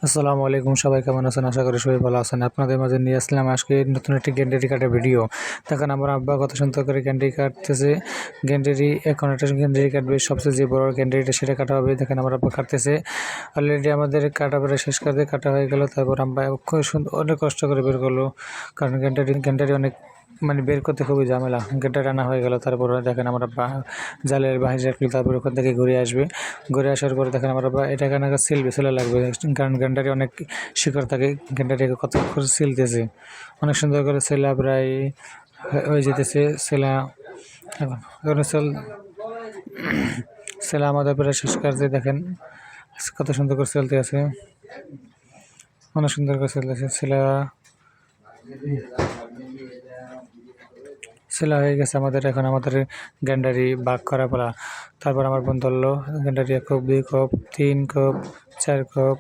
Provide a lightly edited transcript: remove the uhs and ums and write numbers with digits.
আসসালামু আলাইকুম, সবাই কেমন আছেন? আশা করি সবাই ভালো আছেন। আপনাদের মাঝে নিয়ে আসলাম আজকে নতুন একটি গ্যান্ডারি কাটার ভিডিও। দেখেন আমার আব্বা কত সুন্দর করে গ্যান্ডারি কাটতেছে। গ্যান্ডারি এখন একটা গ্যান্ডারি কাটবে, সবচেয়ে যে বড় গ্যান্ডারিটা সেটা কাটা হবে। দেখেন আমার আব্বা কাটতেছে। অলরেডি আমাদের কাটা প্রায় শেষ করে কাটা হয়ে গেল। তারপর আব্বা খুব সুন্দর অনেক কষ্ট করে বের করলো, কারণ গ্যান্ডারি অনেক বের করতে খুবই ঝামেলা। গেটটা রান্না হয়ে গেল, তারপরে দেখেন আমরা জালের বাইরে রাখলে তারপর ওখান থেকে ঘুরে আসবে। ঘুরে আসার পরে দেখেন আমরা এটা কেন সেলে লাগবে, কারণ গেন্ডারি অনেক শিকড় থাকে। গেন্ডারিকে কত করে সিলতেছে, অনেক সুন্দর করে সেলা প্রায় হয়ে যেতেছে। সেলা এখন সেলা আমাদের প্রায় শেষ কাজে। দেখেন কত সুন্দর করে চলতে আছে, অনেক সুন্দর করে চলতেছে। সেলা হয়ে গেছে আমাদের। এখন আমাদের গ্যান্ডারি ভাগ করা পালা। তারপর আমার বোন ধরলো গ্যান্ডারি 1 কোপ, 2 কোপ, 3 কোপ, 4 কোপ,